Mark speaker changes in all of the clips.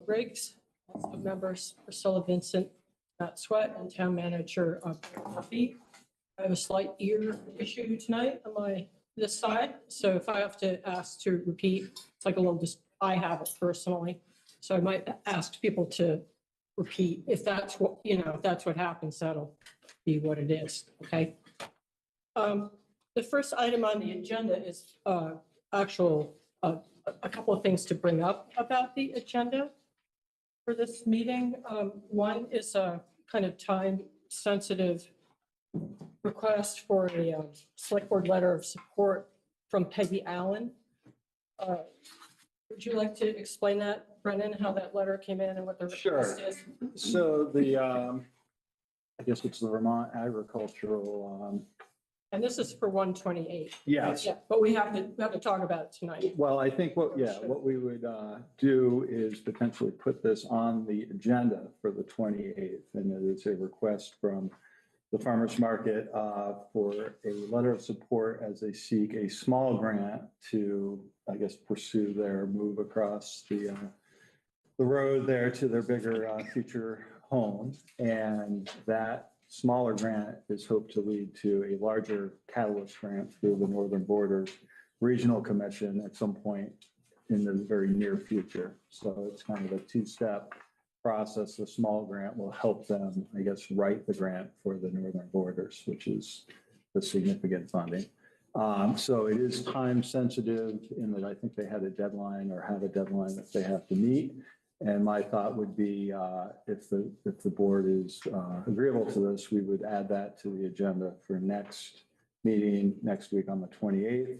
Speaker 1: Briggs, members Priscilla Vincent, Matt Sweat, and Town Manager Murphy. I have a slight ear issue tonight on this side, so if I have to ask to repeat, it's like a little, I have it personally, so I might ask people to repeat. If that's what, if that's what happens, that'll be what it is, okay? The first item on the agenda is actual, a couple of things to bring up about the agenda for this meeting. One is a kind of time-sensitive request for a select board letter of support from Peggy Allen. Would you like to explain that, Brennan, how that letter came in and what the request is?
Speaker 2: So the, I guess it's the Vermont Agricultural.
Speaker 1: And this is for 128.
Speaker 2: Yes.
Speaker 1: Yeah, but we have to talk about it tonight.
Speaker 2: Well, I think what we would do is potentially put this on the agenda for the 28th. And it is a request from the farmers market for a letter of support as they seek a small grant to, I guess, pursue their move across the road there to their bigger future home. And that smaller grant is hoped to lead to a larger catalyst grant through the Northern Borders Regional Commission at some point in the very near future. So it's kind of a two-step process. The small grant will help them, I guess, write the grant for the Northern Borders, which is the significant funding. So it is time sensitive in that I think they had a deadline or have a deadline that they have to meet. And my thought would be if the board is agreeable to this, we would add that to the agenda for next meeting next week on the 28th.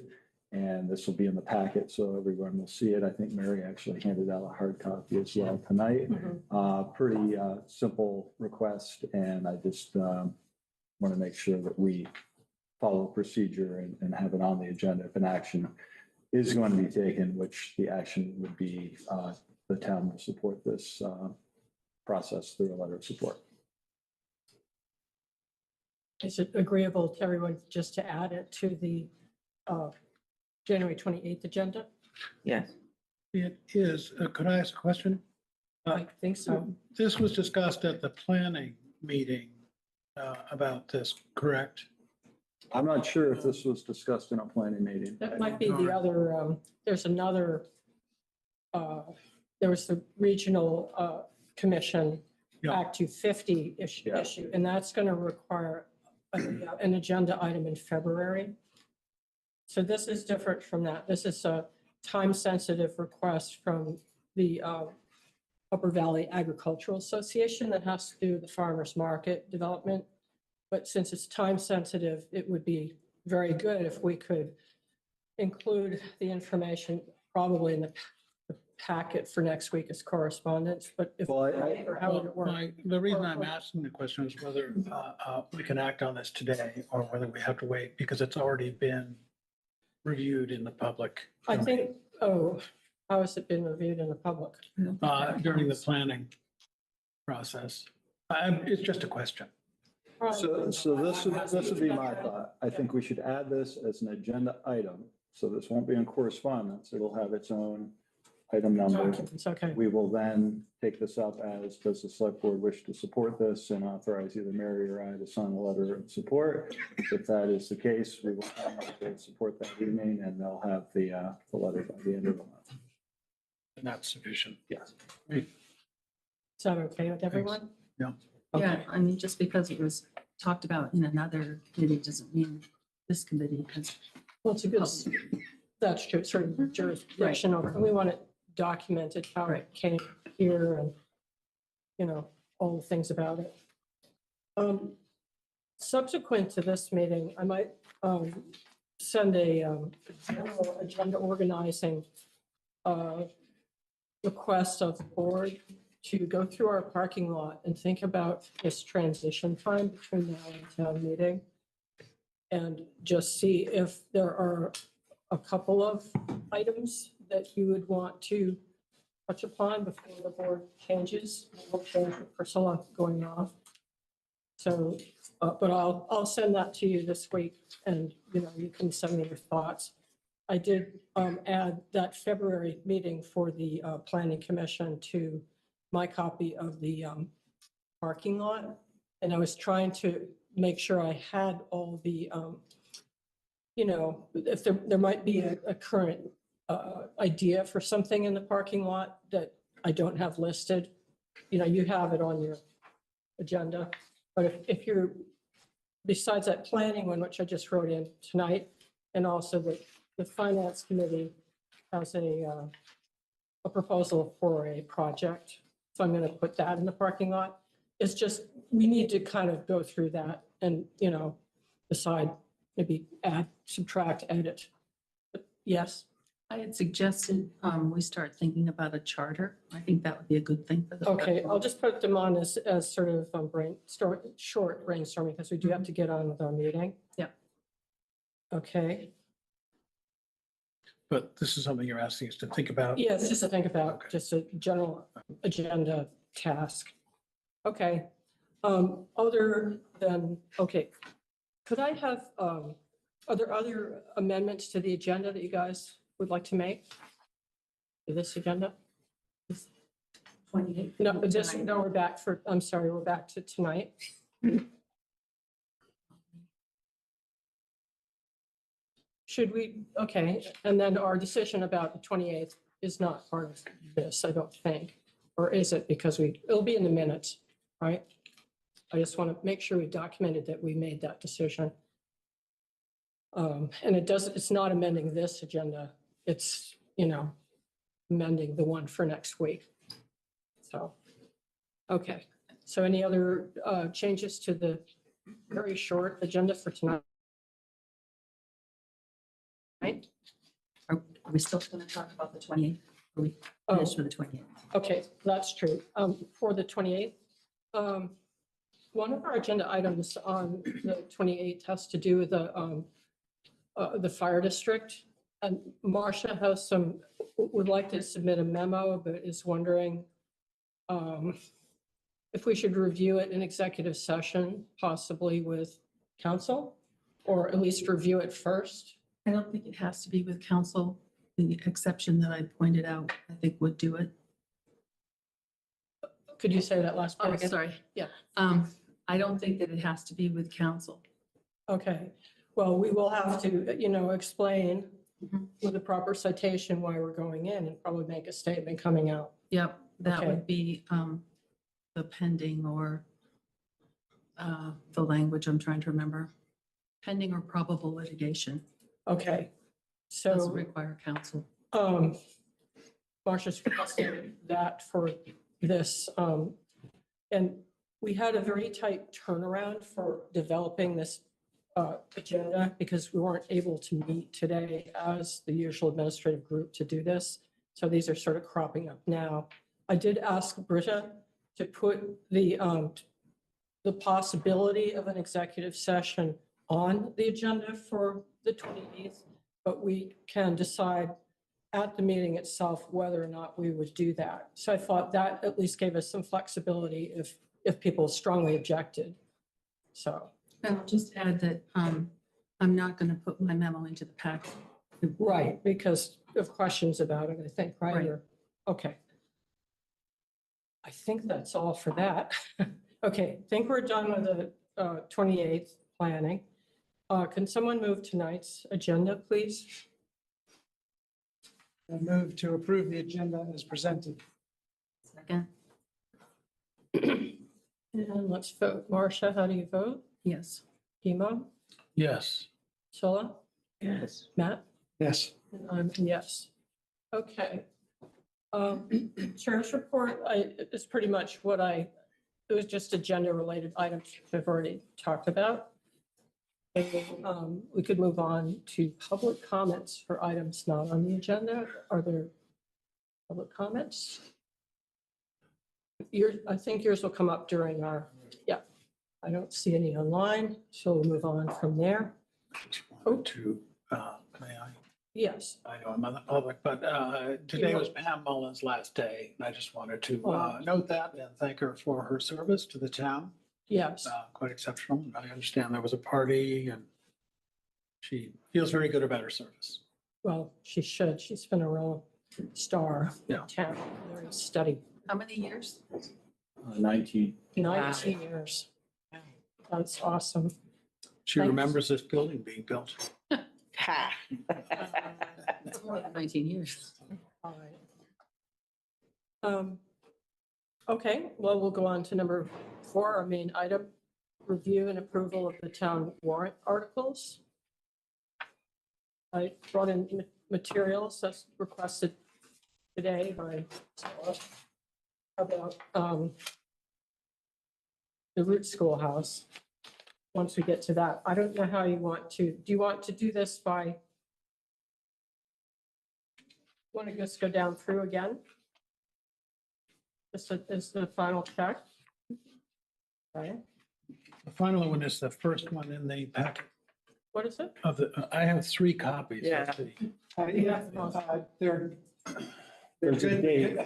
Speaker 2: And this will be in the packet, so everyone will see it. I think Mary actually handed out a hard copy as well tonight. Pretty simple request, and I just want to make sure that we follow procedure and have it on the agenda if an action is going to be taken, which the action would be the town will support this process through a letter of support.
Speaker 1: Is it agreeable to everyone just to add it to the January 28th agenda?
Speaker 3: Yes.
Speaker 4: It is. Could I ask a question?
Speaker 1: I think so.
Speaker 4: This was discussed at the planning meeting about this, correct?
Speaker 2: I'm not sure if this was discussed in a planning meeting.
Speaker 1: That might be the other, there's another, there was the regional commission
Speaker 4: Yeah.
Speaker 1: Act 250 issue, and that's going to require an agenda item in February. So this is different from that. This is a time-sensitive request from the Upper Valley Agricultural Association that has to do with the farmers market development. But since it's time-sensitive, it would be very good if we could include the information probably in the packet for next week as correspondence. But if,
Speaker 2: Well,
Speaker 1: or how would it work?
Speaker 4: The reason I'm asking the question is whether we can act on this today or whether we have to wait because it's already been reviewed in the public.
Speaker 1: I think, how has it been reviewed in the public?
Speaker 4: During the planning process. It's just a question.
Speaker 2: So this would be my thought. I think we should add this as an agenda item. So this won't be in correspondence. It'll have its own item number.
Speaker 1: Documents, okay.
Speaker 2: We will then take this up as, does the select board wish to support this and authorize either Mary or I to sign a letter of support? If that is the case, we will support that evening and they'll have the letter by the end of the month.
Speaker 4: And that's sufficient.
Speaker 2: Yes.
Speaker 1: Is that okay with everyone?
Speaker 4: Yeah.
Speaker 3: Yeah,
Speaker 1: Okay.
Speaker 3: I mean, just because it was talked about in another committee doesn't mean this committee has.
Speaker 1: Well, it's a good, that's true, sort of jurisdiction over, and we want it documented how it came here and, all the things about it. Subsequent to this meeting, I might send a general agenda organizing request of the board to go through our parking lot and think about this transition time between now and town meeting. And just see if there are a couple of items that you would want to touch upon before the board changes. We'll change with Priscilla going off. So, but I'll send that to you this week and, you can send me your thoughts. I did add that February meeting for the Planning Commission to my copy of the parking lot. And I was trying to make sure I had all the, if there might be a current idea for something in the parking lot that I don't have listed. You have it on your agenda, but if you're, besides that planning one, which I just wrote in tonight, and also the finance committee has a proposal for a project. So I'm going to put that in the parking lot. It's just, we need to kind of go through that and, decide, maybe add, subtract, edit. But yes,
Speaker 3: I had suggested we start thinking about a charter. I think that would be a good thing for the.
Speaker 1: okay, I'll just put them on as sort of short brainstorming because we do have to get on with our meeting.
Speaker 3: Yeah.
Speaker 1: Okay,
Speaker 4: But this is something you're asking us to think about.
Speaker 1: yeah, it's just to think about,
Speaker 4: Okay.
Speaker 1: just a general agenda task. Okay, other than, okay, could I have, are there other amendments to the agenda that you guys would like to make? To this agenda?
Speaker 3: 28th.
Speaker 1: No, we're back for, I'm sorry, we're back to tonight. Should we, okay, and then our decision about the 28th is not part of this, I don't think. Or is it? Because it'll be in the minutes, right? I just want to make sure we documented that we made that decision. And it's not amending this agenda. It's, amending the one for next week. So, okay. So any other changes to the very short agenda for tonight? Right?
Speaker 3: Are we still going to talk about the 28th? Are we
Speaker 1: Oh,
Speaker 3: finished with the 28th?
Speaker 1: okay, that's true. For the 28th, one of our agenda items on the 28th has to do with the fire district. And Marcia would like to submit a memo, but is wondering if we should review it in executive session, possibly with council, or at least review it first.
Speaker 3: I don't think it has to be with council. The exception that I pointed out, I think would do it.
Speaker 1: Could you say that last part
Speaker 3: Oh,
Speaker 1: again?
Speaker 3: sorry.
Speaker 1: Yeah.
Speaker 3: I don't think that it has to be with council.
Speaker 1: Okay, well, we will have to, explain
Speaker 3: Mhm.
Speaker 1: with a proper citation why we're going in and probably make a statement coming out.
Speaker 3: Yep, that
Speaker 1: Okay.
Speaker 3: would be the pending or the language I'm trying to remember. Pending or probable litigation.
Speaker 1: Okay,
Speaker 3: Doesn't
Speaker 1: so
Speaker 3: require council.
Speaker 1: Marcia's requesting that for this. And we had a very tight turnaround for developing this agenda because we weren't able to meet today as the usual administrative group to do this. So these are sort of cropping up now. I did ask Britta to put the possibility of an executive session on the agenda for the 28th, but we can decide at the meeting itself whether or not we would do that. So I thought that at least gave us some flexibility if people strongly objected. So,
Speaker 3: And I'll just add that I'm not going to put my memo into the packet.
Speaker 1: right, because of questions about it, I think, right?
Speaker 3: Right.
Speaker 1: Or- Okay. I think that's all for that. Okay, I think we're done with the 28th planning. Can someone move tonight's agenda, please?
Speaker 5: I move to approve the agenda as presented.
Speaker 3: Second,
Speaker 1: And let's vote. Marcia, how do you vote?
Speaker 3: yes.
Speaker 1: Emo?
Speaker 4: Yes.
Speaker 1: Sola?
Speaker 3: Yes.
Speaker 1: Matt?
Speaker 5: Yes.
Speaker 1: And I'm a yes. Okay. Chair's report, is pretty much it was just agenda-related items we've already talked about. And, we could move on to public comments for items not on the agenda. Are there public comments? I think yours will come up during I don't see any online, so we'll move on from there.
Speaker 4: Wanted to, may I?
Speaker 1: Yes.
Speaker 4: I know I'm on the public, but today was Pam Mullen's last day. And I just wanted to
Speaker 1: Oh.
Speaker 4: note that and thank her for her service to the town.
Speaker 1: Yes.
Speaker 4: Quite exceptional. I understand there was a party and she feels very good about her service.
Speaker 1: Well, she should. She's been a real star in
Speaker 4: Yeah.
Speaker 1: town, very steady
Speaker 3: How many years?
Speaker 2: 19.
Speaker 1: 19 years. That's awesome.
Speaker 4: She
Speaker 3: Thanks.
Speaker 4: remembers this building being built.
Speaker 6: Ha.
Speaker 3: It's more than 19 years.
Speaker 1: All right. Okay, well, we'll go on to number 4, our main item, review and approval of the town warrant articles. I brought in materials that's requested today by Stella about the root schoolhouse. Once we get to that, I don't know how you want to, do you want to do this by, want to just go down through again? This is the final check. Okay,
Speaker 4: The final one is the first one in the packet
Speaker 1: what is it?
Speaker 4: of the, I have 3 copies.
Speaker 6: Yeah.
Speaker 4: of the-
Speaker 5: Yeah, they're.
Speaker 2: There's a date.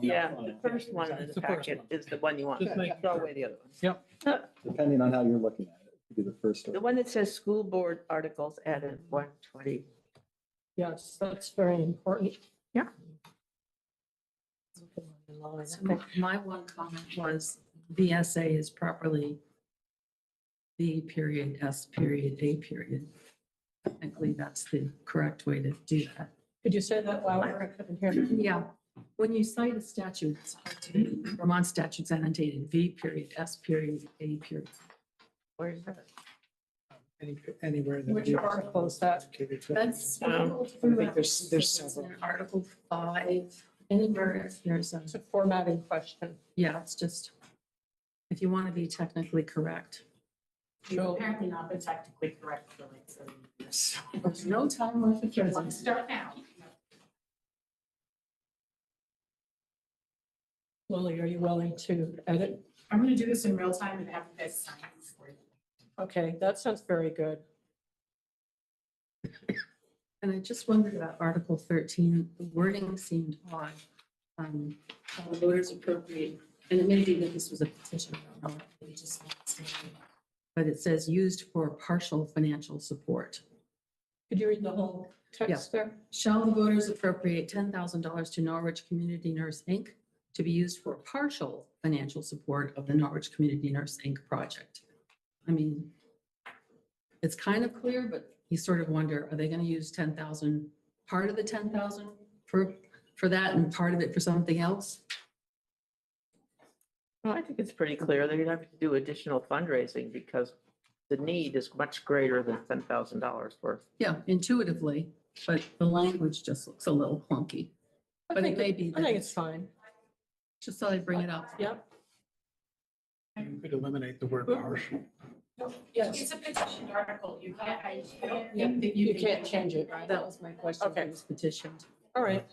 Speaker 6: Yeah, the first one in
Speaker 4: It's
Speaker 6: the
Speaker 4: the first
Speaker 6: packet
Speaker 4: one.
Speaker 6: is the one you want.
Speaker 4: Just make
Speaker 6: Throw
Speaker 4: sure.
Speaker 6: away the other one.
Speaker 4: Yep.
Speaker 2: Depending on how you're looking at it, it could be the first.
Speaker 6: The one that says school board articles added 120.
Speaker 1: Yes, that's very important.
Speaker 6: Yeah.
Speaker 3: So my one comment was VSA is properly V period, S period, A period. Technically, that's the correct way to do that.
Speaker 1: Could you say that louder? I couldn't hear.
Speaker 3: Yeah, when you cite a statute, it's hard to do. Vermont statute's annotated V period, S period, A period.
Speaker 6: Where's that?
Speaker 5: Anywhere. that
Speaker 1: Which
Speaker 5: we-
Speaker 1: article is that?
Speaker 3: That's.
Speaker 6: Um,
Speaker 5: I think there's
Speaker 3: So it's
Speaker 5: several.
Speaker 3: in Article 5, anywhere there's a,
Speaker 1: It's a formatting question.
Speaker 3: yeah, it's just, if you want to be technically correct.
Speaker 7: You've apparently not been technically correct for like 30 years.
Speaker 3: There's no time left for
Speaker 7: Let's
Speaker 3: present.
Speaker 7: start now.
Speaker 1: Lily, are you willing to edit?
Speaker 7: I'm gonna do this in real time and have you guys sign it for you.
Speaker 1: Okay, that sounds very good.
Speaker 3: And I just wondered about Article 13, the wording seemed odd. How the voters appropriate, and it may be that this was a petition, I don't know, maybe just not saying it. But it says used for partial financial support.
Speaker 1: Could you read the whole text there?
Speaker 3: Shall the voters appropriate $10,000 to Norwich Community Nurse, Inc. to be used for partial financial support of the Norwich Community Nurse, Inc. project? I mean, it's kind of clear, but you sort of wonder, are they going to use 10,000, part of the 10,000 for that and part of it for something else?
Speaker 6: Well, I think it's pretty clear they're gonna have to do additional fundraising because the need is much greater than $10,000 worth.
Speaker 3: Yeah, intuitively, but the language just looks a little clunky.
Speaker 1: I
Speaker 3: But it
Speaker 1: think
Speaker 3: may be
Speaker 1: I think
Speaker 3: that-
Speaker 1: it's fine.
Speaker 3: Just thought I'd bring it up.
Speaker 1: Yep.
Speaker 4: You could eliminate the word partial.
Speaker 1: Yes.
Speaker 7: It's a petition article. You can't, I don't
Speaker 1: Yeah,
Speaker 7: think that
Speaker 1: you
Speaker 7: can
Speaker 1: can't change it, right?
Speaker 3: That was my question.
Speaker 1: Okay.
Speaker 3: It was petitioned.
Speaker 1: All right.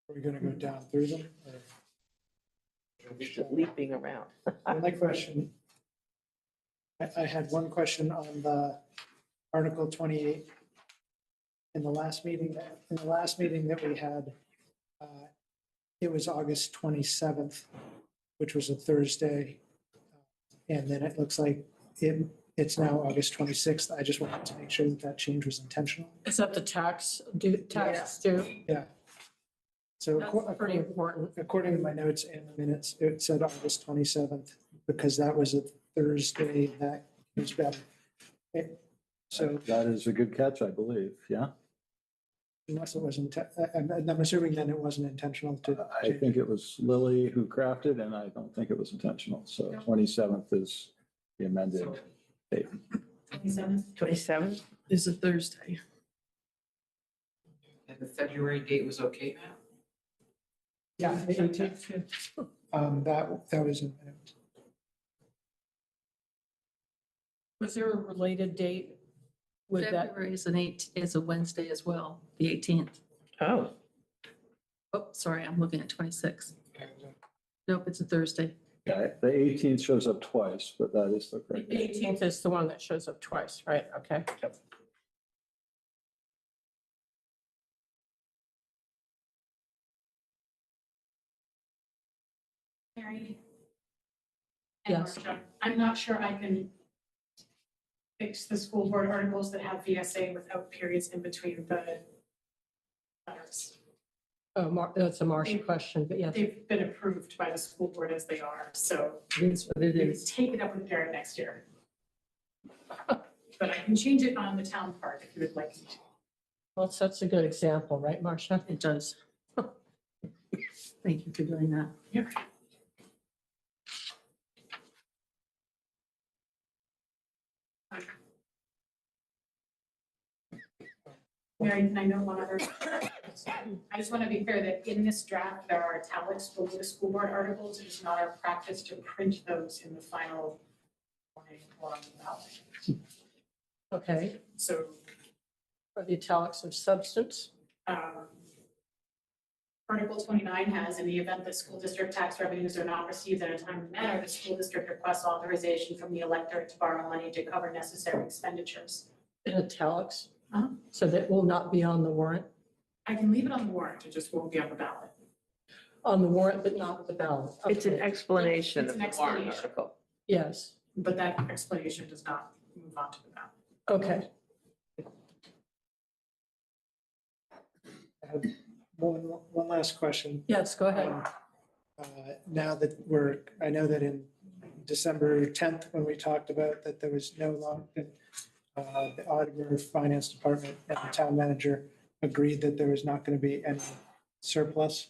Speaker 5: Are we gonna go down through them? or-
Speaker 6: Just leaping around.
Speaker 5: My question. I had one question on the Article 28. In the last meeting that we had, it was August 27th, which was a Thursday. And then it looks like it's now August 26th. I just wanted to make sure that that change was intentional.
Speaker 1: Is that the tax due?
Speaker 5: Yeah. So
Speaker 1: That's pretty important.
Speaker 5: according to my notes and the minutes, it said August 27th because that was a Thursday that was better. So
Speaker 2: That is a good catch, I believe. Yeah.
Speaker 5: unless it wasn't, I'm assuming then it wasn't intentional to.
Speaker 2: I think it was Lily who crafted, and I don't think it was intentional. So 27th is the amended date.
Speaker 7: 27th.
Speaker 6: 27?
Speaker 3: Is a Thursday.
Speaker 8: And the February date was okay, Matt?
Speaker 1: Yeah. the 18th, too.
Speaker 5: That was in minutes.
Speaker 1: Was there a related date with that?
Speaker 3: February is a Wednesday as well, the 18th.
Speaker 6: Oh,
Speaker 3: Oh, sorry, I'm looking at 26. Nope, it's a Thursday.
Speaker 2: Yeah, the 18th shows up twice, but that is the
Speaker 1: The
Speaker 2: correct date.
Speaker 1: 18th is the one that shows up twice, right? Okay.
Speaker 7: Mary? And
Speaker 1: Yes.
Speaker 7: Marcia, I'm not sure I can fix the school board articles that have VSA without periods in between the letters.
Speaker 1: Oh, that's a Marcia question, but yes,
Speaker 7: They've been approved by the school board as they are, so
Speaker 1: it is what it
Speaker 7: you
Speaker 1: is.
Speaker 7: take it up with the parent next year. But I can change it on the town part if you would like.
Speaker 1: Well, that's a good example, right, Marcia?
Speaker 3: It does. Thank you for doing that.
Speaker 7: Yep. Mary, can I know one other? I just want to be clear that in this draft, there are italics below the school board articles. It is not our practice to print those in the final warning or on the ballot.
Speaker 1: Okay,
Speaker 7: So,
Speaker 1: for the italics of substance.
Speaker 7: Article 29 has, in the event that school district tax revenues are not received in a timely manner, the school district requests authorization from the electorate to borrow money to cover necessary expenditures.
Speaker 1: In italics,
Speaker 7: Uh-huh.
Speaker 1: so that will not be on the warrant,
Speaker 7: I can leave it on the warrant, it just won't be on the ballot.
Speaker 1: but not the ballot.
Speaker 6: It's an
Speaker 1: Okay.
Speaker 6: explanation
Speaker 7: It's
Speaker 6: of
Speaker 7: an
Speaker 6: the warrant
Speaker 7: explanation.
Speaker 6: article.
Speaker 1: Yes,
Speaker 7: But that explanation does not move on to the ballot.
Speaker 1: okay.
Speaker 5: I have one last question.
Speaker 1: Yes, go ahead.
Speaker 5: Now that I know that in December 10th, when we talked about that there was no longer, the auditor, finance department, and the town manager agreed that there was not going to be any surplus.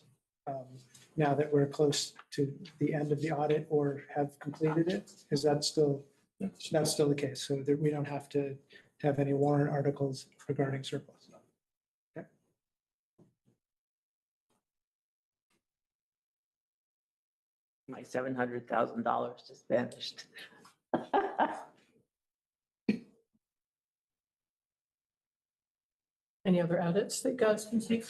Speaker 5: Now that we're close to the end of the audit or have completed it, is that still, that's still the case? So that we don't have to have any warrant articles regarding surplus?
Speaker 6: My $700,000 just vanished.
Speaker 1: Any other edits that you guys can see?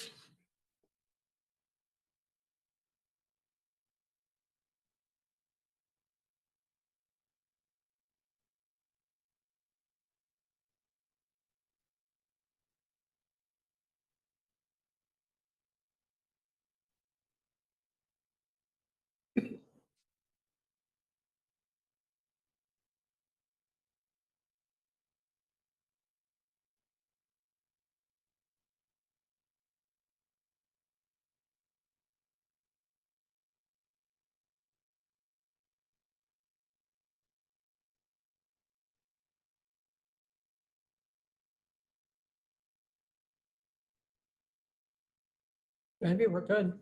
Speaker 1: Maybe we're good.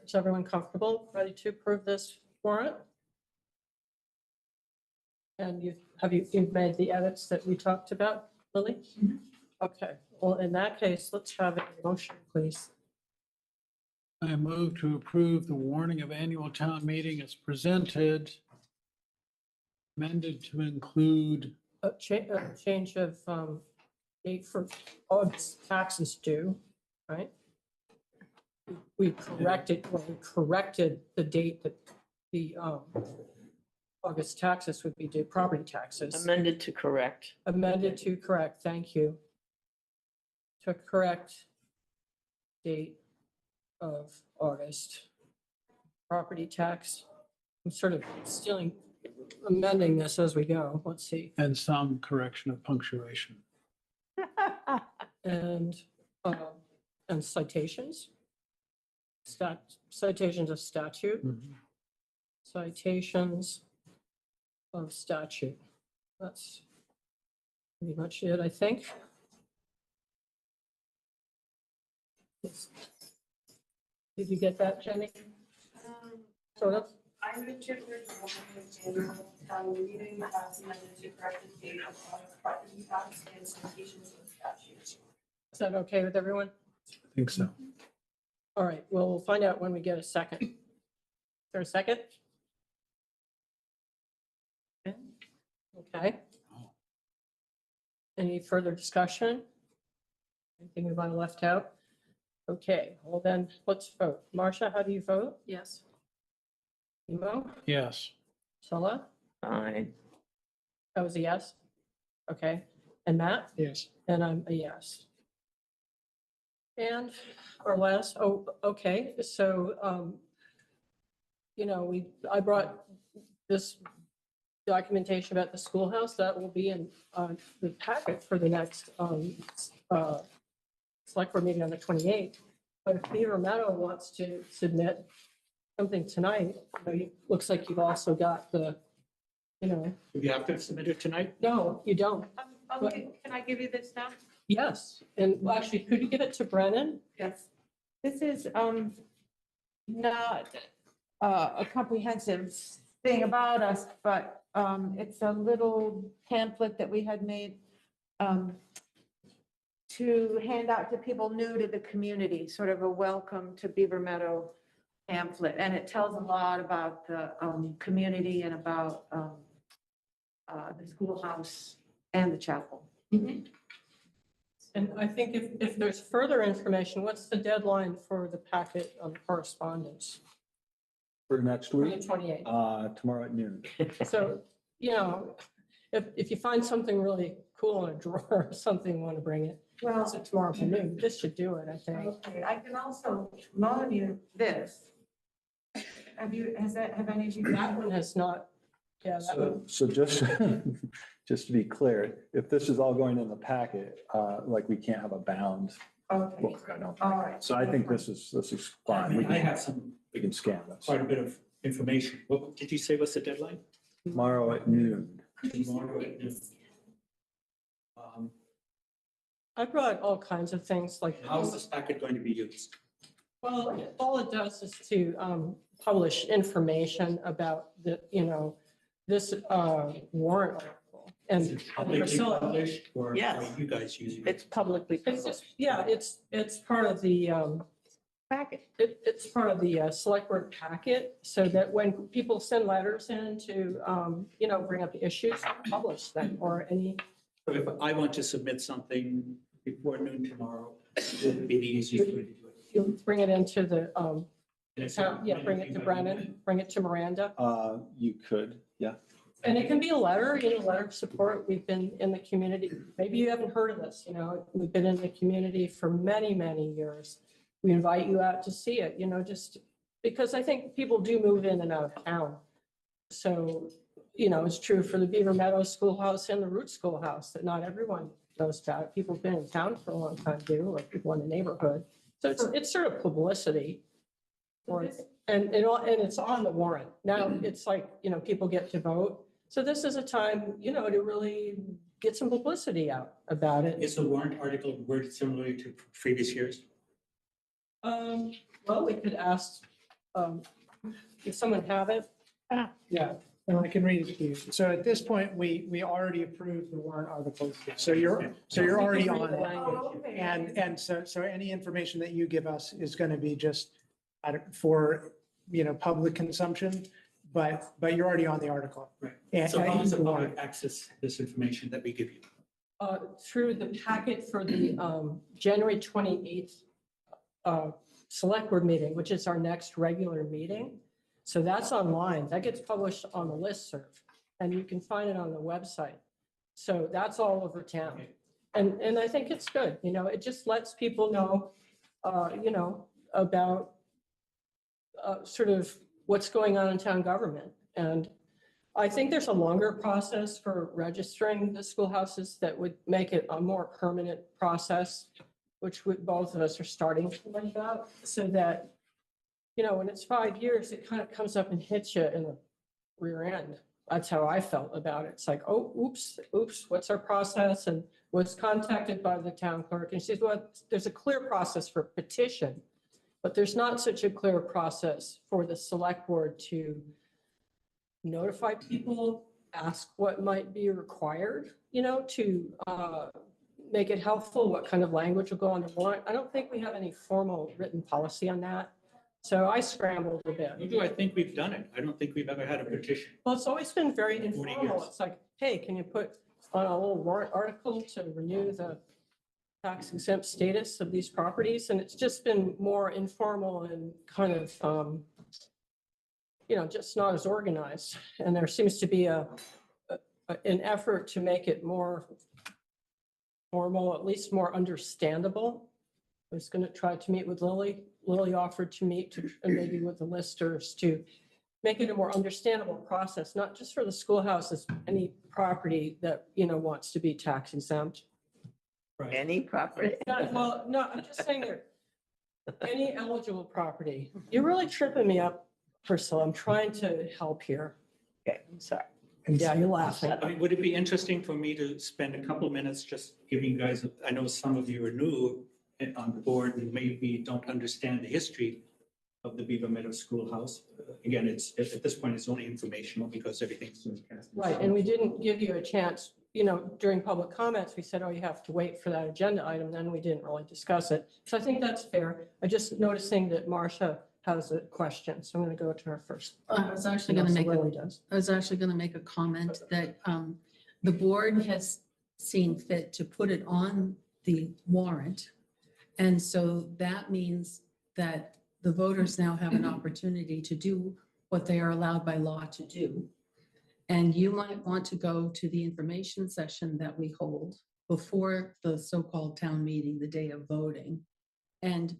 Speaker 1: Is everyone comfortable, ready to approve this warrant? And you've made the edits that we talked about, Lily? Okay, well, in that case, let's have a motion, please.
Speaker 4: I move to approve the warning of annual town meeting as presented, amended to include
Speaker 1: A change of date for August taxes due, right? We corrected the date that the August taxes would be due, property taxes.
Speaker 6: Amended to correct.
Speaker 1: Amended to correct, thank you. To correct date of August. Property tax. I'm sort of amending this as we go. Let's see.
Speaker 4: and some correction of punctuation.
Speaker 1: And citations. Citations of statute. Citations of statute. That's pretty much it, I think. Did you get that, Jenny? Sort of?
Speaker 9: I would check with the annual town meeting as amended to correct the date of August property tax and citations of statutes.
Speaker 1: Is that okay with everyone?
Speaker 4: I think so.
Speaker 1: All right, well, we'll find out when we get a second. Is there a second? Okay. Any further discussion? Anything we might have left out? Okay, well then, let's vote. Marcia, how do you vote?
Speaker 3: Yes.
Speaker 1: Emo?
Speaker 4: Yes.
Speaker 1: Sulla?
Speaker 6: Fine.
Speaker 1: That was a yes? Okay, and Matt?
Speaker 5: Yes.
Speaker 1: And I'm a yes. And our last, okay, so, I brought this documentation about the schoolhouse that will be in the packet for the next select board meeting on the 28th. But if Beaver Meadow wants to submit something tonight, looks like you've also got the,
Speaker 4: Do we have to submit it tonight?
Speaker 1: no, you don't.
Speaker 6: Can I give you this now?
Speaker 1: Yes, and well, actually, could you give it to Brennan?
Speaker 6: Yes. This is not a comprehensive thing about us, but it's a little pamphlet that we had made to hand out to people new to the community, sort of a welcome to Beaver Meadow pamphlet. And it tells a lot about the community and about the schoolhouse and the chapel.
Speaker 1: And I think if there's further information, what's the deadline for the packet of correspondence?
Speaker 2: For next
Speaker 1: For the
Speaker 2: week,
Speaker 1: 28th.
Speaker 2: tomorrow at noon.
Speaker 1: So, if you find something really cool in a drawer or something, want to bring it,
Speaker 6: Well,
Speaker 1: so tomorrow afternoon, this should do it, I think.
Speaker 6: okay, I can also loan you this. Have any of you?
Speaker 1: That one has not, yeah, that one.
Speaker 2: So just, just to be clear, if this is all going in the packet, like we can't have a bound
Speaker 6: Okay,
Speaker 2: book, I don't
Speaker 6: all
Speaker 2: think.
Speaker 6: right.
Speaker 2: So I think this is fine. We
Speaker 10: I
Speaker 2: can,
Speaker 10: have some,
Speaker 2: we can scan this.
Speaker 10: quite a bit of information. What did you say was the deadline?
Speaker 2: Tomorrow at noon.
Speaker 10: Tomorrow at noon.
Speaker 1: I brought all kinds of things like,
Speaker 10: How is this packet going to be used?
Speaker 1: well, all it does is to publish information about the, this warrant article.
Speaker 10: Is
Speaker 1: And
Speaker 10: it publicly
Speaker 1: Priscilla,
Speaker 10: published or
Speaker 6: Yes.
Speaker 10: are you guys using it?
Speaker 6: It's publicly
Speaker 1: it's
Speaker 6: published.
Speaker 1: just, yeah, it's part of the,
Speaker 6: Packet.
Speaker 1: it's part of the select board packet, so that when people send letters in to, bring up issues, publish them, or any,
Speaker 10: So if I want to submit something before noon tomorrow, it would be the easiest way to do it.
Speaker 1: you bring it into the,
Speaker 10: And it's-
Speaker 1: bring it to Brennan, bring it to Miranda.
Speaker 2: You could, yeah.
Speaker 1: And it can be a letter, letter of support. We've been in the community. Maybe you haven't heard of this, we've been in the community for many, many years. We invite you out to see it, just because I think people do move in and out of town. So, it's true for the Beaver Meadows Schoolhouse and the Root Schoolhouse that not everyone knows about it. People have been in town for a long time do, or people in the neighborhood. So it's sort of publicity. And it's on the warrant. Now it's like, people get to vote. So this is a time, to really get some publicity out about it.
Speaker 10: Is the warrant article worded similarly to previous years?
Speaker 1: Well, we could ask, if someone have it.
Speaker 5: Yeah, and I can read it to you. So at this point, we already approved the warrant articles. So you're already on it.
Speaker 6: Oh, okay.
Speaker 5: And so any information that you give us is going to be just for, public consumption, but you're already on the article.
Speaker 10: Right.
Speaker 5: And-
Speaker 10: So how does the public access this information that we give you?
Speaker 1: Through the packet for the January 28th select board meeting, which is our next regular meeting. So that's online. That gets published on the listserv, and you can find it on the website. So that's all over town. And I think it's good, it just lets people know, about sort of what's going on in town government. And I think there's a longer process for registering the schoolhouses that would make it a more permanent process, which both of us are starting to think about, so that, when it's 5 years, it kind of comes up and hits you in the rear end. That's how I felt about it. It's like, oh, oops, what's our process? And was contacted by the town clerk, and she says, well, there's a clear process for petition, but there's not such a clear process for the select board to notify people, ask what might be required, to make it helpful, what kind of language will go on the warrant. I don't think we have any formal written policy on that. So I scrambled a bit.
Speaker 10: Nor do I think we've done it. I don't think we've ever had a petition.
Speaker 1: Well, it's always been very
Speaker 10: 40
Speaker 1: informal.
Speaker 10: years.
Speaker 1: It's like, hey, can you put on a little warrant article to renew the tax exempt status of these properties? And it's just been more informal and kind of, just not as organized. And there seems to be an effort to make it more formal, at least more understandable. I was going to try to meet with Lily. Lily offered to meet and maybe with the listers to make it a more understandable process, not just for the schoolhouses, any property that, wants to be tax exempt.
Speaker 10: Right.
Speaker 6: Any property.
Speaker 1: Well, no, I'm just saying that any eligible property, you're really tripping me up, Priscilla. I'm trying to help here.
Speaker 6: Okay, I'm sorry.
Speaker 1: Yeah, you're laughing.
Speaker 10: I mean, would it be interesting for me to spend a couple of minutes just giving you guys, I know some of you are new on the board and maybe don't understand the history of the Beaver Meadow Schoolhouse. Again, it's, at this point, it's only informational because everything's.
Speaker 1: Right, and we didn't give you a chance, during public comments, we said, oh, you have to wait for that agenda item, then we didn't really discuss it. So I think that's fair. I just noticing that Marcia has a question, so I'm going to go to her first.
Speaker 3: I was actually going to make
Speaker 1: Lily does.
Speaker 3: a comment that the board has seen fit to put it on the warrant. And so that means that the voters now have an opportunity to do what they are allowed by law to do. And you might want to go to the information session that we hold before the so-called town meeting, the day of voting, and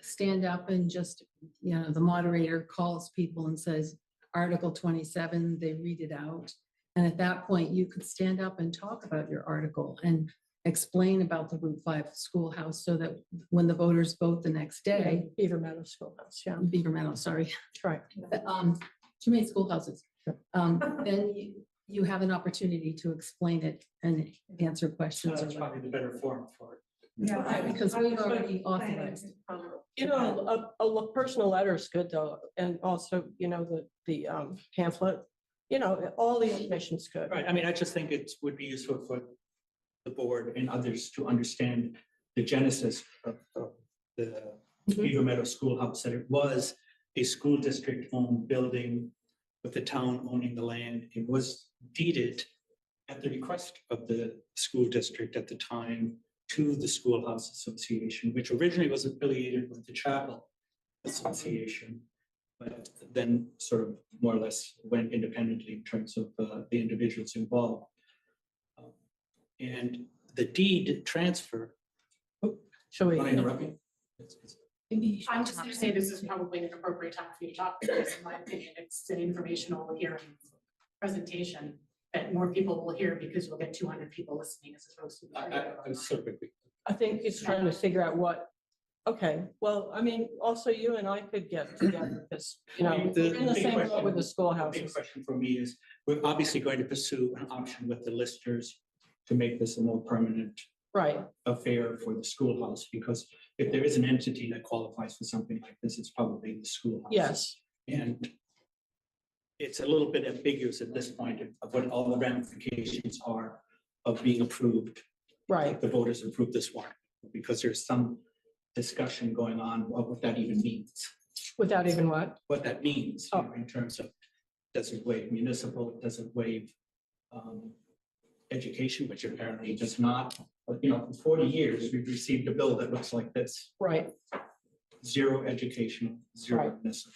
Speaker 3: stand up and just, the moderator calls people and says, Article 27, they read it out. And at that point, you could stand up and talk about your article and explain about the Route 5 schoolhouse so that when the voters vote the next day,
Speaker 1: Beaver Meadow Schoolhouse, yeah,
Speaker 3: Beaver Meadow, sorry,
Speaker 1: that's right.
Speaker 3: too many schoolhouses. Then you have an opportunity to explain it and answer questions.
Speaker 10: That's probably the better forum for it.
Speaker 1: Yeah,
Speaker 3: Because we've already authorized.
Speaker 1: A personal letter is good though, and also, the pamphlet, all the information's good.
Speaker 10: Right, I mean, I just think it would be useful for the board and others to understand the genesis of the Beaver Meadow Schoolhouse, that it was a school district owned building with the town owning the land. It was deeded at the request of the school district at the time to the Schoolhouse Association, which originally was affiliated with the Chapel Association, but then sort of more or less went independently in terms of the individuals involved. And the deed transfer.
Speaker 1: Shall we?
Speaker 10: Am I interrupting?
Speaker 7: I'm just gonna say this is probably an appropriate time for you to talk, because in my opinion, it's an informational hearing presentation that more people will hear because you'll get 200 people listening as opposed to.
Speaker 10: I'm sort of agree.
Speaker 1: I think he's trying to figure out okay, well, I mean, also you and I could get together because, we're in the
Speaker 10: big
Speaker 1: same boat
Speaker 10: question-
Speaker 1: with the
Speaker 10: The
Speaker 1: schoolhouses.
Speaker 10: big question for me is, we're obviously going to pursue an option with the listers to make this a more permanent
Speaker 1: Right,
Speaker 10: affair for the schoolhouse, because if there is an entity that qualifies for something like this, it's probably the schoolhouse.
Speaker 1: yes,
Speaker 10: And it's a little bit ambiguous at this point of what all the ramifications are of being approved.
Speaker 1: right,
Speaker 10: The voters approve this warrant, because there's some discussion going on of what that even means.
Speaker 1: without even what?
Speaker 10: What that means in terms of, does it waive municipal, does it waive education, which apparently does not. But, for 40 years, we've received a bill that looks like this:
Speaker 1: Right,
Speaker 10: zero education, zero
Speaker 1: Right.
Speaker 10: municipal.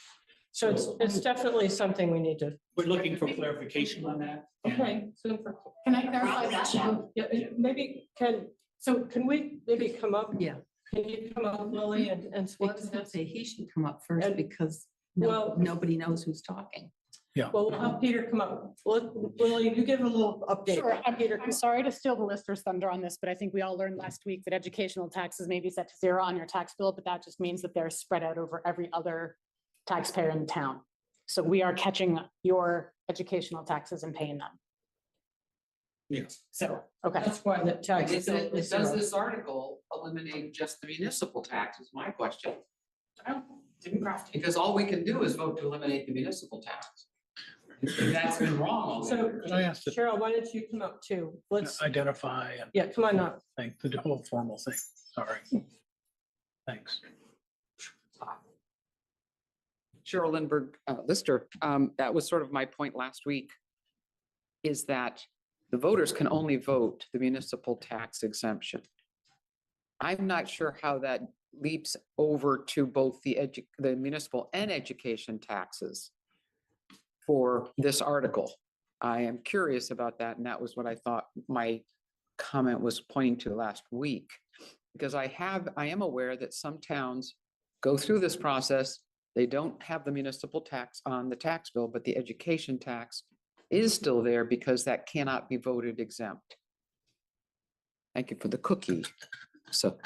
Speaker 1: so it's definitely something we need to,
Speaker 10: We're looking for clarification on that.
Speaker 1: okay, so,
Speaker 7: Can I clarify that?
Speaker 1: yeah, maybe can we maybe come up?
Speaker 3: Yeah.
Speaker 1: Can you come up, Lily, and
Speaker 3: Well,
Speaker 1: speak
Speaker 3: I
Speaker 1: to
Speaker 3: was gonna
Speaker 1: this?
Speaker 3: say he should come up first
Speaker 1: And-
Speaker 3: because
Speaker 1: Well-
Speaker 3: nobody knows who's talking.
Speaker 1: Well, we'll have Peter come up. Lily, you give a little update.
Speaker 11: Sure,
Speaker 1: Peter,
Speaker 11: I'm sorry to steal the lister's thunder on this, but I think we all learned last week that educational taxes may be set to zero on your tax bill, but that just means that they're spread out over every other taxpayer in the town. So we are catching your educational taxes and paying them.
Speaker 10: Yes.
Speaker 11: So, okay.
Speaker 1: That's why the tax.
Speaker 8: Does this article eliminate just the municipal tax is my question?
Speaker 7: Didn't craft it.
Speaker 8: Because all we can do is vote to eliminate the municipal tax. And that's been wrong all
Speaker 1: So
Speaker 8: over.
Speaker 4: Can I ask to
Speaker 1: Cheryl, why don't you come up too? Let's,
Speaker 4: identify and
Speaker 1: yeah, come on up.
Speaker 4: think the whole formal thing? Sorry. Thanks.
Speaker 12: Cheryl Lindbergh, Lister, that was sort of my point last week, is that the voters can only vote the municipal tax exemption. I'm not sure how that leaps over to both the municipal and education taxes for this article. I am curious about that, and that was what I thought my comment was pointing to last week. Because I am aware that some towns go through this process. They don't have the municipal tax on the tax bill, but the education tax is still there because that cannot be voted exempt. Thank you for the cookie. So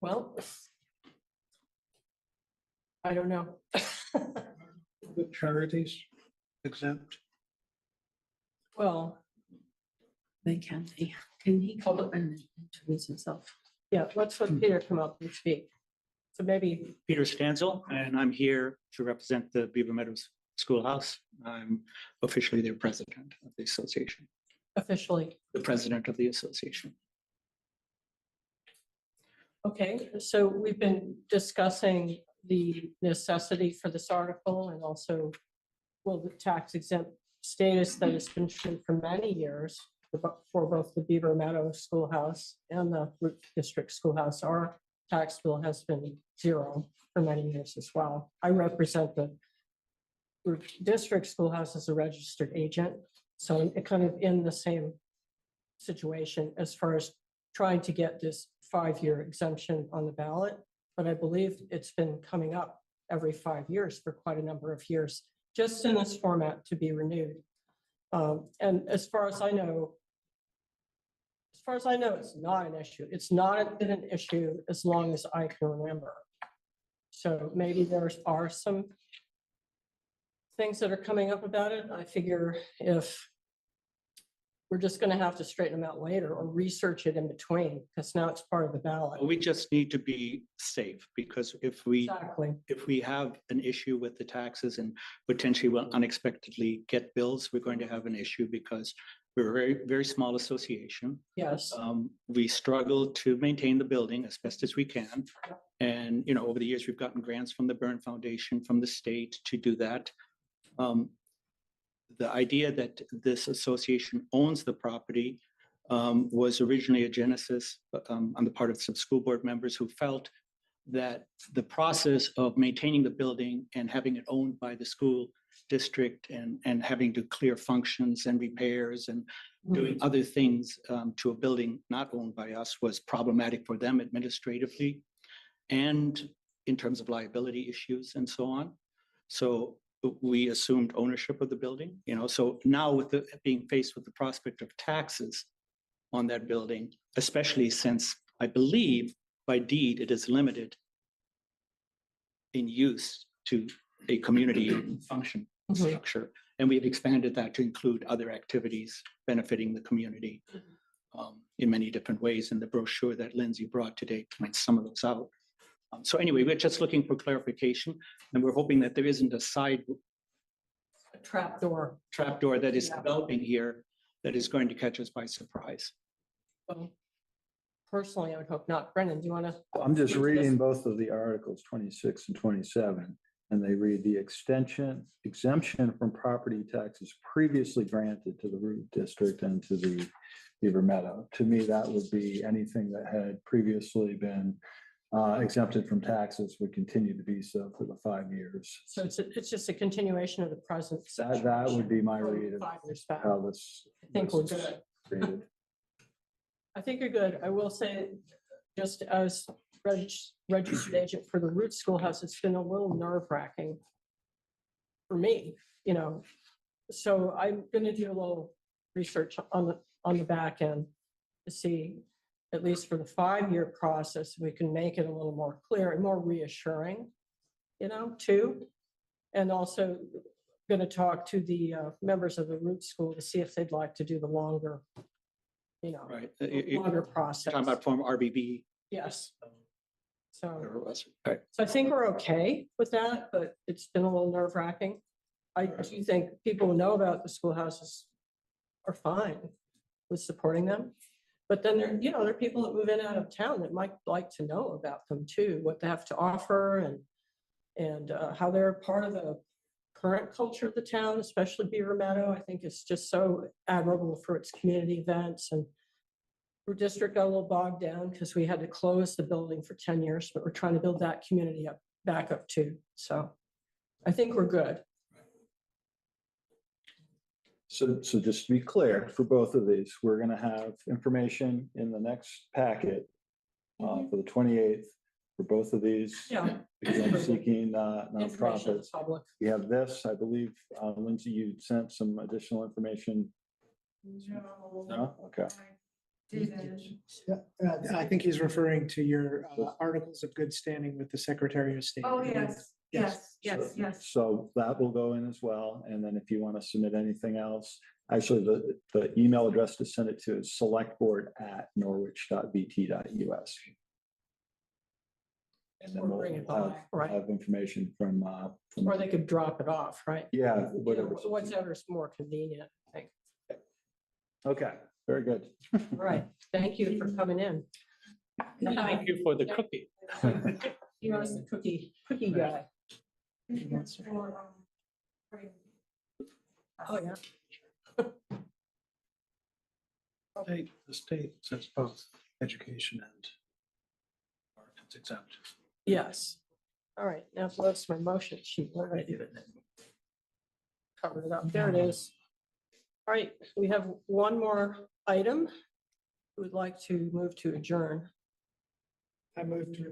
Speaker 1: Well, I don't know.
Speaker 4: The charities exempt.
Speaker 1: Well,
Speaker 3: They can be. Can he come up and introduce himself?
Speaker 1: yeah, let's let Peter come up and speak. So maybe,
Speaker 10: Peter Stanzel, and I'm here to represent the Beaver Meadows Schoolhouse. I'm officially their president of the association,
Speaker 1: officially,
Speaker 10: the president of the association.
Speaker 1: okay, so we've been discussing the necessity for this article and also, well, the tax exempt status that has been true for many years for both the Beaver Meadow Schoolhouse and the Root District Schoolhouse. Our tax bill has been zero for many years as well. I represent the Root District Schoolhouse as a registered agent, so it kind of in the same situation as far as trying to get this 5-year exemption on the ballot. But I believe it's been coming up every 5 years for quite a number of years, just in this format to be renewed. And as far as I know, it's not an issue. It's not been an issue as long as I can remember. So maybe there are some things that are coming up about it. I figure if we're just going to have to straighten them out later or research it in between, because now it's part of the ballot.
Speaker 10: We just need to be safe, because if
Speaker 1: Exactly.
Speaker 10: we have an issue with the taxes and potentially will unexpectedly get bills, we're going to have an issue because we're a very, very small association.
Speaker 1: Yes.
Speaker 10: We struggle to maintain the building as best as we can. And, you know, over the years, we've gotten grants from the Byrne Foundation, from the state to do that. The idea that this association owns the property was originally a genesis on the part of some school board members who felt that the process of maintaining the building and having it owned by the school district and having to clear functions and repairs and doing other things to a building not owned by us was problematic for them administratively and in terms of liability issues and so on. So we assumed ownership of the building, you know, so now with being faced with the prospect of taxes on that building, especially since I believe by deed it is limited in use to a community function structure. And we've expanded that to include other activities benefiting the community in many different ways. And the brochure that Lindsay brought today points some of those out. So anyway, we're just looking for clarification, and we're hoping that there isn't a
Speaker 1: Trapdoor.
Speaker 10: that is developing here that is going to catch us by surprise.
Speaker 1: Well, personally, I would hope not. Brendan, do you want to?
Speaker 2: I'm just reading both of the articles, 26 and 27, and they read the exemption from property taxes previously granted to the Root District and to the Beaver Meadow. To me, that would be anything that had previously been exempted from taxes would continue to be so for the 5 years.
Speaker 1: So it's just a continuation of the present.
Speaker 2: That would be my
Speaker 1: From
Speaker 2: read of
Speaker 1: 5 years back.
Speaker 2: how this.
Speaker 1: I think we're
Speaker 2: this is
Speaker 1: good.
Speaker 2: created.
Speaker 1: I think you're good. I will say, just as registered agent for the Root Schoolhouse, it's been a little nerve-wracking for me, you know. So I'm going to do a little research on the back end to see, at least for the 5-year process, we can make it a little more clear and more reassuring, you know, too. And also going to talk to the members of the Root School to see if they'd like to do the longer, you know,
Speaker 10: Right.
Speaker 1: longer process.
Speaker 10: Talking about former RBB.
Speaker 1: Yes. So,
Speaker 10: whatever it was. Right.
Speaker 1: so I think we're okay with that, but it's been a little nerve wracking. I do think people who know about the schoolhouses are fine with supporting them. But then there, you know, there are people that move in and out of town that might like to know about them too, what they have to offer and how they're part of the current culture of the town, especially Beaver Meadow. I think it's just so admirable for its community events, and our district got a little bogged down because we had to close the building for 10 years, but we're trying to build that community back up too. So I think we're good.
Speaker 2: So just to be clear, for both of these, we're going to have information in the next packet for the 28th for both of these.
Speaker 1: Yeah.
Speaker 2: Seeking
Speaker 1: Information to the
Speaker 2: nonprofits.
Speaker 1: public.
Speaker 2: We have this, I believe, Lindsay, you sent some additional information No? Okay.
Speaker 5: Yeah, I think he's referring to your articles of good standing with the Secretary of State.
Speaker 6: Oh, yes.
Speaker 2: So that will go in as well. And then if you want to submit anything else, actually, the email address to send it to is selectboard@norwich.bt.us. And then
Speaker 1: Or bring it
Speaker 2: we'll
Speaker 1: by, right?
Speaker 2: have information from.
Speaker 1: Or they could drop it off, right?
Speaker 2: Yeah,
Speaker 1: You know,
Speaker 2: whatever.
Speaker 1: Whatever's more convenient, I think.
Speaker 2: Okay, very good.
Speaker 1: Right, thank you for coming in.
Speaker 4: Thank you for the cookie.
Speaker 1: He was the cookie guy. Oh, yeah.
Speaker 4: The state says both education and art, it's exempt.
Speaker 1: Yes. All right, now that's my motion sheet. What did I do with it? Covered it up. There it is. All right, we have one more item. We'd like to move to adjourn.
Speaker 5: I moved to adjourn.